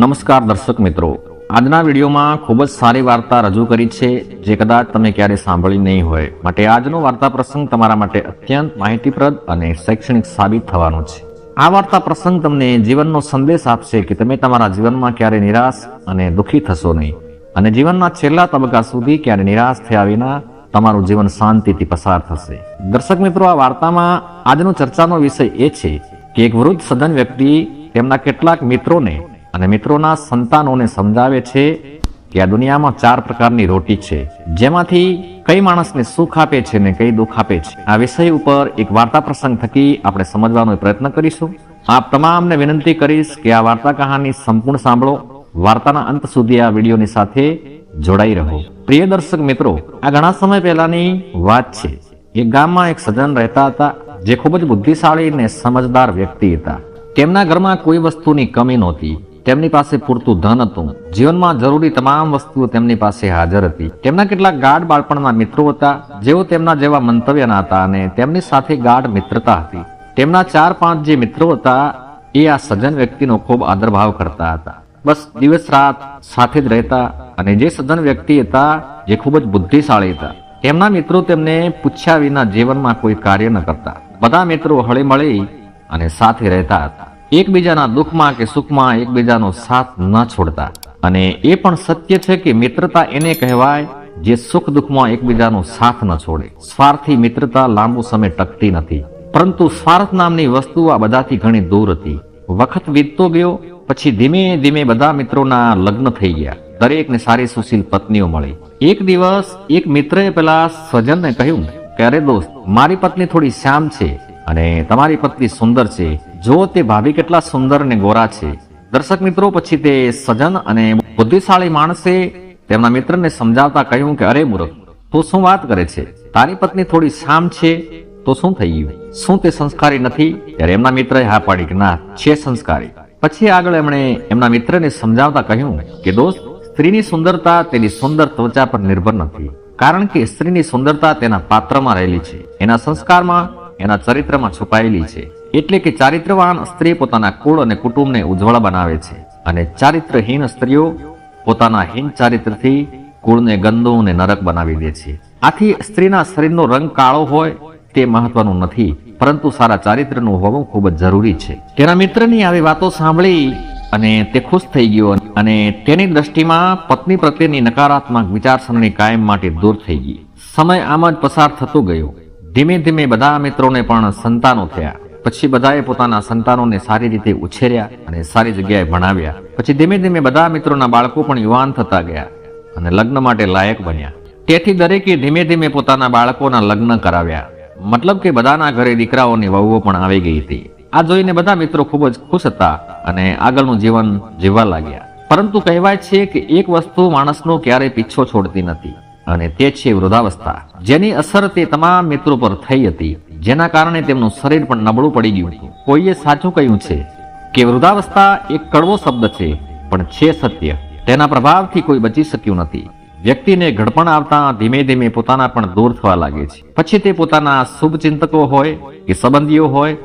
નમસ્કાર દર્શક મિત્રો, આજના વિડીયોમાં ખૂબ જ સારી વાર્તા રજૂ કરી છે જે કદાચ તમે ક્યારે સાંભળી નહીં હોય. માટે આજનો વાર્તા પ્રસંગ તમારા માટે અત્યંત માહિતીપ્રદ અને શૈક્ષણિક સાબિત થવાનો છે. આ વાર્તા પ્રસંગ તમને જીવનનો સંદેશ આપશે કે તમે તમારા જીવનમાં ક્યારે નિરાશ અને દુઃખી થશો નહીં અને જીવનના છેલ્લા તબક્કા સુધી ક્યારે નિરાશ થયા વિના તમારું જીવન શાંતિથી પસાર થશે. દર્શક મિત્રો, આ વાર્તામાં આજનો ચર્ચાનો વિષય એ છે કે એક વૃદ્ધ સજ્જન વ્યક્તિ તેમના કેટલાક મિત્રોને અને મિત્રોના સંતાનોને સમજાવે છે કે આ દુનિયામાં 4 પ્રકારની રોટી છે, જેમાંથી કઈ માણસને સુખ આપે છે ને કઈ દુઃખ આપે છે. આ વિષય ઉપર એક વાર્તા પ્રસંગ થકી આપણે સમજવાનો પ્રયત્ન કરીશું. આપ તમામને વિનંતી કરીશ કે આ વાર્તા કહાની સંપૂર્ણ સાંભળો. વાર્તાના અંત સુધી આ વિડીયોની સાથે જોડાઈ રહો. પ્રિય દર્શક મિત્રો, આ ઘણા સમય પહેલાની વાત છે. એક ગામમાં એક સજ્જન રહેતા હતા જે ખૂબ જ બુદ્ધિશાળી અને સમજદાર વ્યક્તિ હતા. તેમના ઘરમાં કોઈ વસ્તુની કમી નહોતી. તેમની પાસે પૂરતું ધન હતું. જીવનમાં જરૂરી તમામ વસ્તુઓ તેમની પાસે હાજર હતી. તેમના કેટલાક ગાઢ બાળપણના મિત્રો હતા જેઓ તેમના જેવા મંતવ્યના હતા અને તેમની સાથે ગાઢ મિત્રતા હતી. તેમના 4-5 જે મિત્રો હતા એ આ સજ્જન વ્યક્તિનો ખૂબ આદરભાવ કરતા હતા. બસ દિવસ રાત સાથે જ રહેતા અને જે સજ્જન વ્યક્તિ હતા જે ખૂબ જ બુદ્ધિશાળી હતા, તેમના મિત્રો તેમને પૂછ્યા વિના જીવનમાં કોઈ કાર્ય ન કરતા. બધા મિત્રો હળીમળી અને સાથે રહેતા હતા. એકબીજાના દુઃખમાં કે સુખમાં એકબીજાનો સાથ ન છોડતા. અને એ પણ સત્ય છે કે મિત્રતા એને કહેવાય જે સુખ દુઃખમાં એકબીજાનો સાથ ન છોડે. સ્વાર્થી મિત્રતા લાંબુ સમય ટકતી નથી, પરંતુ સ્વાર્થ નામની વસ્તુ આ બધાથી ઘણી દૂર હતી. વખત વીતતો ગયો, પછી ધીમે ધીમે બધા મિત્રોના લગ્ન થઈ ગયા. દરેકને સારી સુશીલ પત્નીઓ મળી. એક દિવસ એક મિત્રએ પેલા સજ્જનને કહ્યું કે અરે દોસ્ત, મારી પત્ની થોડી શ્યામ છે અને તમારી પત્ની સુંદર છે. જો તે ભાભી કેટલા સુંદર અને ગોરા છે. દર્શક મિત્રો, પછી તે સજ્જન અને બુદ્ધિશાળી માણસે તેમના મિત્રને સમજાવતા કહ્યું કે અરે મૂર્ખ, તું શું વાત કરે છે? તારી પત્ની થોડી શ્યામ છે તો શું થઈ ગયું? શું તે સંસ્કારી નથી? ત્યારે એમના મિત્રએ હા પાડી કે ના, છે સંસ્કારી. પછી આગળ એમણે એમના મિત્રને સમજાવતા કહ્યું કે દોસ્ત, સ્ત્રીની સુંદરતા તેની સુંદર ત્વચા પર નિર્ભર નથી, કારણ કે સ્ત્રીની સુંદરતા તેના પાત્રમાં રહેલી છે, એના સંસ્કારમાં, એના ચરિત્રમાં છુપાયેલી છે. એટલે કે ચારિત્રવાન સ્ત્રી પોતાના કુળ અને કુટુંબને ઉજ્જવળ બનાવે છે અને ચારિત્રહીન સ્ત્રીઓ પોતાના હીન ચારિત્રથી કુળને ગંદુ અને નરક બનાવી દે છે. આથી સ્ત્રીના શરીરનો રંગ કાળો હોય તે મહત્વનું નથી, પરંતુ સારા ચારિત્રનું હોવું ખૂબ જ જરૂરી છે. તેના મિત્રની આવી વાતો સાંભળી અને તે ખુશ થઈ ગયો અને તેની દ્રષ્ટિમાં પત્ની પ્રત્યેની નકારાત્મક વિચારસરણી કાયમ માટે દૂર થઈ ગઈ. સમય આમ જ પસાર થતો ગયો. ધીમે ધીમે બધા મિત્રોને પણ સંતાનો થયા. પછી બધાએ પોતાના સંતાનોને સારી રીતે ઉછેર્યા અને સારી જગ્યાએ ભણાવ્યા. પછી ધીમે ધીમે બધા મિત્રોના બાળકો પણ યુવાન થતા ગયા અને લગ્ન માટે લાયક બન્યા. તેથી દરેકે ધીમે ધીમે પોતાના બાળકોના લગ્ન કરાવ્યા. મતલબ કે બધાના ઘરે દીકરાઓની વહુઓ પણ આવી ગઈ હતી. આ જોઈને બધા મિત્રો ખૂબ જ ખુશ હતા અને આગળનું જીવન જીવવા લાગ્યા. પરંતુ કહેવાય છે કે એક વસ્તુ માણસનો ક્યારેય પીછો છોડતી નથી અને તે છે વૃદ્ધાવસ્થા, જેની અસર તે તમામ મિત્રો પર થઈ હતી, જેના કારણે તેમનું શરીર પણ નબળું પડી ગયું હતું. કોઈએ સાચું કહ્યું છે કે વૃદ્ધાવસ્થા એક કડવો શબ્દ છે, પણ છે સત્ય. તેના પ્રભાવથી કોઈ બચી શક્યું નથી. વ્યક્તિને ઘડપણ આવતા ધીમે ધીમે પોતાના પણ દૂર થવા લાગે છે. પછી તે પોતાના શુભચિંતકો હોય કે સંબંધીઓ હોય,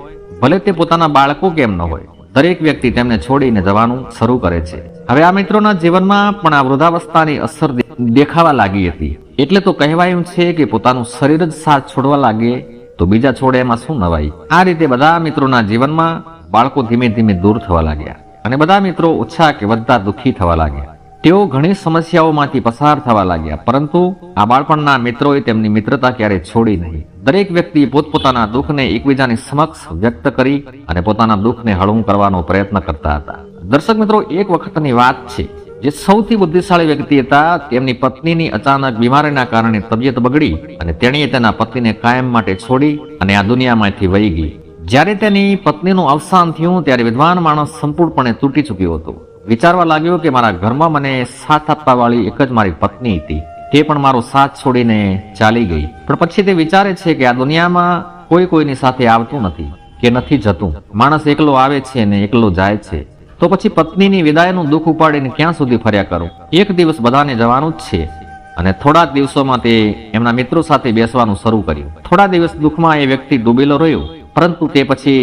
ભલે તે પોતાના બાળકો કેમ ન હોય, દરેક વ્યક્તિ તેમને છોડીને જવાનું શરૂ કરે છે. હવે આ મિત્રોના જીવનમાં પણ આ વૃદ્ધાવસ્થાની અસર દેખાવા લાગી હતી. એટલે તો કહેવાયું છે કે પોતાનું શરીર જ સાથ છોડવા લાગે તો બીજા છોડે એમાં શું નવાઈ. આ રીતે બધા મિત્રોના જીવનમાં બાળકો ધીમે ધીમે દૂર થવા લાગ્યા અને બધા મિત્રો ઓછા કે વધતા દુઃખી થવા લાગ્યા. તેઓ ઘણી સમસ્યાઓમાંથી પસાર થવા લાગ્યા, પરંતુ આ બાળપણના મિત્રોએ તેમની મિત્રતા ક્યારે છોડી નહીં. દરેક વ્યક્તિ પોતપોતાના દુઃખને એકબીજાની સમક્ષ વ્યક્ત કરી અને પોતાના દુઃખને હળવું કરવાનો પ્રયત્ન કરતા હતા. દર્શક મિત્રો, એક વખતની વાત છે. જે સૌથી બુદ્ધિશાળી વ્યક્તિ હતા, તેમની પત્નીની અચાનક બીમારીના કારણે તબિયત બગડી અને તેણીએ તેના પતિને કાયમ માટે છોડી અને આ દુનિયામાંથી વહી ગઈ. જ્યારે તેની પત્નીનું અવસાન થયું ત્યારે વિદ્વાન માણસ સંપૂર્ણપણે તૂટી ચૂક્યો હતો. વિચારવા લાગ્યો કે મારા ઘરમાં મને સાથ આપવા વાળી એક જ મારી પત્ની હતી, તે પણ મારો સાથ છોડીને ચાલી ગઈ. પણ પછી તે વિચારે છે કે આ દુનિયામાં કોઈ કોઈની સાથે આવતું નથી કે નથી જતું. માણસ એકલો આવે છે અને એકલો જાય છે. તો પછી પત્નીની વિદાયનું દુઃખ ઉપાડીને ક્યાં સુધી ફર્યા કરું? એક દિવસ બધાને જવાનું જ છે અને થોડા દિવસોમાં તે એમના મિત્રો સાથે બેસવાનું શરૂ કર્યું. થોડા દિવસ દુઃખમાં એ વ્યક્તિ ડૂબેલો રહ્યો, પરંતુ તે પછી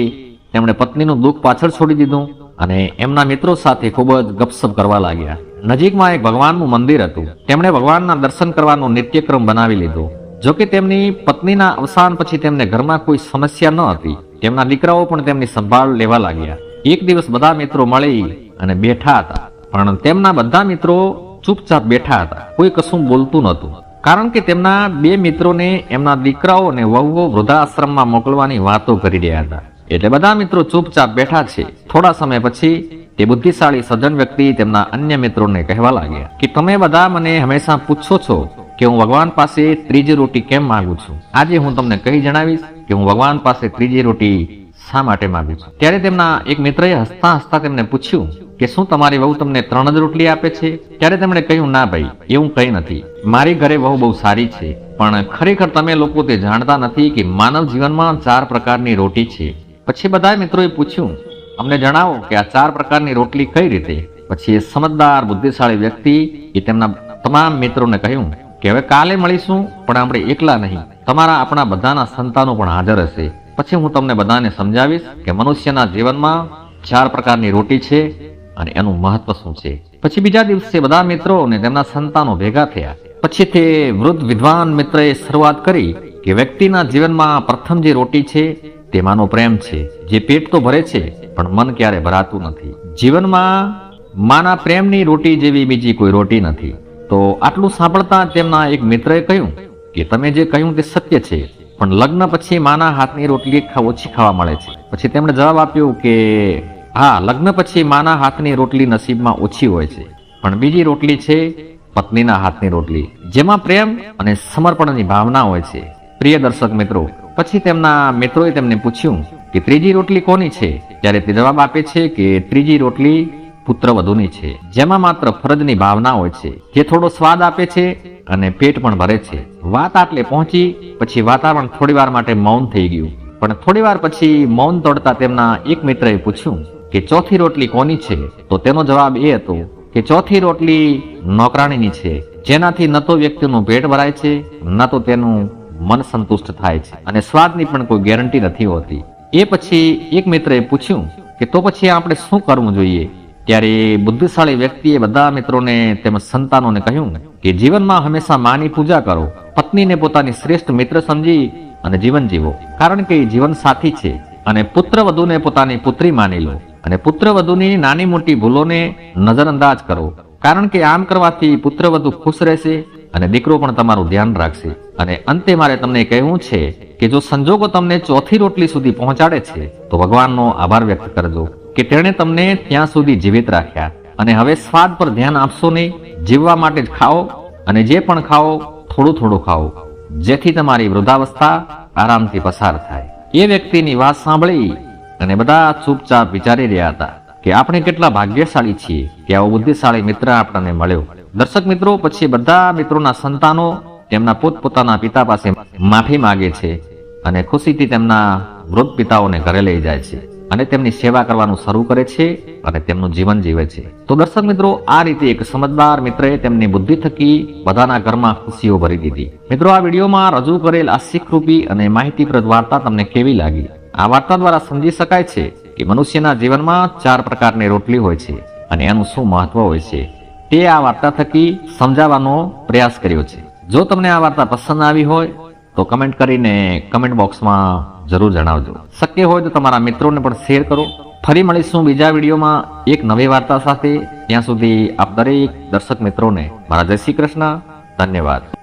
તેમણે પત્નીનું દુઃખ પાછળ છોડી દીધું અને એમના મિત્રો સાથે ખૂબ જ ગપસપ કરવા લાગ્યા. નજીકમાં એક ભગવાનનું મંદિર હતું. તેમણે ભગવાનના દર્શન કરવાનો નિત્યક્રમ બનાવી લીધો. જોકે તેમની પત્નીના અવસાન પછી તેમને ઘરમાં કોઈ સમસ્યા ન હતી. તેમના દીકરાઓ પણ તેમની સંભાળ લેવા લાગ્યા. એક દિવસ બધા મિત્રો મળી અને બેઠા હતા, પણ તેમના બધા મિત્રો ચૂપચાપ બેઠા હતા. કોઈ કશું બોલતું નહોતું, કારણ કે તેમના બે મિત્રોને એમના દીકરાઓ અને વહુઓ વૃદ્ધાશ્રમમાં મોકલવાની વાતો કરી રહ્યા હતા. એટલે બધા મિત્રો ચૂપચાપ બેઠા છે. થોડા સમય પછી તે બુદ્ધિશાળી સજ્જન વ્યક્તિ તેમના અન્ય મિત્રોને કહેવા લાગ્યા કે તમે બધા મને હંમેશા પૂછો છો કે હું ભગવાન પાસે ત્રીજી રોટી કેમ માંગુ છું. આજે હું તમને કહી જણાવીશ કે હું ભગવાન પાસે ત્રીજી રોટી શા માટે માંગુ છું. ત્યારે તેમના એક મિત્રએ હસતા હસતા તેમને પૂછ્યું કે શું તમારી વહુ તમને 3 જ રોટલી આપે છે? ત્યારે તેમણે કહ્યું, ના ભાઈ, એવું કંઈ નથી. મારી ઘરે વહુ બહુ સારી છે, પણ ખરેખર તમે લોકો તે જાણતા નથી કે માનવ જીવનમાં 4 પ્રકારની રોટી છે. પછી બધા મિત્રોએ પૂછ્યું, અમને જણાવો કે આ 4 પ્રકારની રોટલી કઈ રીતે? પછી એ સમજદાર બુદ્ધિશાળી વ્યક્તિ એ તેમના તમામ મિત્રોને કહ્યું કે હવે કાલે મળીશું, પણ આપણે એકલા નહીં, તમારા આપણા બધાના સંતાનો પણ હાજર હશે. પછી હું તમને બધાને સમજાવીશ કે મનુષ્યના જીવનમાં 4 પ્રકારની રોટી છે અને એનું મહત્વ શું છે. પછી બીજા દિવસે બધા મિત્રો અને તેમના સંતાનો ભેગા થયા. પછી તે વૃદ્ધ વિદ્વાન મિત્રએ શરૂઆત કરી કે વ્યક્તિના જીવનમાં પ્રથમ જે રોટી છે તે માનો પ્રેમ છે, જે પેટ તો ભરે છે પણ મન ક્યારે ભરાતું નથી. જીવનમાં માના પ્રેમની રોટી જેવી બીજી કોઈ રોટી નથી. તો આટલું સાંભળતા તેમના એક મિત્રએ કહ્યું કે તમે જે કહ્યું તે સત્ય છે, પણ લગ્ન પછી માના હાથની રોટલી ઓછી ખાવા મળે છે. પછી તેમણે જવાબ આપ્યો કે હા, લગ્ન પછી માના હાથની રોટલી નસીબમાં ઓછી હોય છે, પણ બીજી રોટલી છે પત્નીના હાથની રોટલી, જેમાં પ્રેમ અને સમર્પણની ભાવના હોય છે. પ્રિય દર્શક મિત્રો, પછી તેમના મિત્રોએ તેમને પૂછ્યું કે ત્રીજી રોટલી કોની છે? ત્યારે તે જવાબ આપે છે કે ત્રીજી રોટલી પુત્રવધુની છે, જેમાં માત્ર ફરજની ભાવના હોય છે, જે થોડો સ્વાદ આપે છે અને પેટ પણ ભરે છે. વાત આટલે પહોંચી પછી વાતાવરણ થોડીવાર માટે મૌન થઈ ગયું. પણ થોડીવાર પછી મૌન તોડતા તેમના એક મિત્રએ પૂછ્યું કે ચોથી રોટલી કોની છે? તો તેનો જવાબ એ હતો કે ચોથી રોટલી નોકરાણીની છે, જેનાથી ન તો વ્યક્તિનું પેટ ભરાય છે, ન તો તેનું મન સંતુષ્ટ થાય છે, અને સ્વાદની પણ કોઈ ગેરંટી નથી હોતી. એ પછી એક મિત્રએ પૂછ્યું કે તો પછી આપણે શું કરવું જોઈએ? ત્યારે બુદ્ધિશાળી વ્યક્તિએ બધા મિત્રોને તેમજ સંતાનોને કહ્યું કે જીવનમાં હંમેશા માની પૂજા કરો, પત્નીને પોતાની શ્રેષ્ઠ મિત્ર સમજી અને જીવન જીવો, કારણ કે એ જીવન સાથી છે. અને પુત્રવધુને પોતાની પુત્રી માની લો, અને પુત્રવધુની નાની મોટી ભૂલોને નજરઅંદાજ કરો, કારણ કે આમ કરવાથી પુત્રવધુ ખુશ રહેશે અને દીકરો પણ તમારું ધ્યાન રાખશે. અને અંતે મારે તમને કહેવું છે કે જો સંજોગો તમને ચોથી રોટલી સુધી પહોંચાડે છે તો ભગવાનનો આભાર વ્યક્ત કરજો કે તેણે તમને ત્યાં સુધી જીવિત રાખ્યા. અને હવે સ્વાદ પર ધ્યાન આપશો નહીં, જીવવા માટે જ ખાઓ, અને જે પણ ખાઓ થોડું થોડું ખાઓ, જેથી તમારી વૃદ્ધાવસ્થા આરામથી પસાર થાય. એ વ્યક્તિની વાત સાંભળી અને બધા ચૂપચાપ વિચારી રહ્યા હતા કે આપણે કેટલા ભાગ્યશાળી છીએ કે આવો બુદ્ધિશાળી મિત્ર આપણને મળ્યો. દર્શક મિત્રો, પછી બધા મિત્રોના સંતાનો તેમના પોતપોતાના પિતા પાસે માફી માંગે છે અને ખુશીથી તેમના વૃદ્ધ પિતાઓને ઘરે લઈ જાય છે અને તેમની સેવા કરવાનું શરૂ કરે છે અને તેમનું જીવન જીવે છે. તો દર્શક મિત્રો, આ રીતે એક સમજદાર મિત્રએ તેમની બુદ્ધિ થકી બધાના ઘરમાં ખુશીઓ ભરી દીધી. મિત્રો, આ વિડીયોમાં રજૂ કરેલ આ શીખરૂપી અને માહિતીપ્રદ વાર્તા તમને કેવી લાગી? આ વાર્તા દ્વારા સમજી શકાય છે કે મનુષ્યના જીવનમાં 4 પ્રકારની રોટલી હોય છે અને એનું શું મહત્વ હોય છે તે આ વાર્તા થકી સમજાવવાનો પ્રયાસ કર્યો છે. જો તમને આ વાર્તા પસંદ આવી હોય તો કમેન્ટ કરીને કમેન્ટ બોક્સમાં જરૂર જણાવજો. શક્ય હોય તો તમારા મિત્રોને પણ શેર કરો. ફરી મળીશું બીજા વિડીયોમાં એક નવી વાર્તા સાથે. ત્યાં સુધી આપ દરેક દર્શક મિત્રોને મારા જય શ્રી કૃષ્ણ. ધન્યવાદ.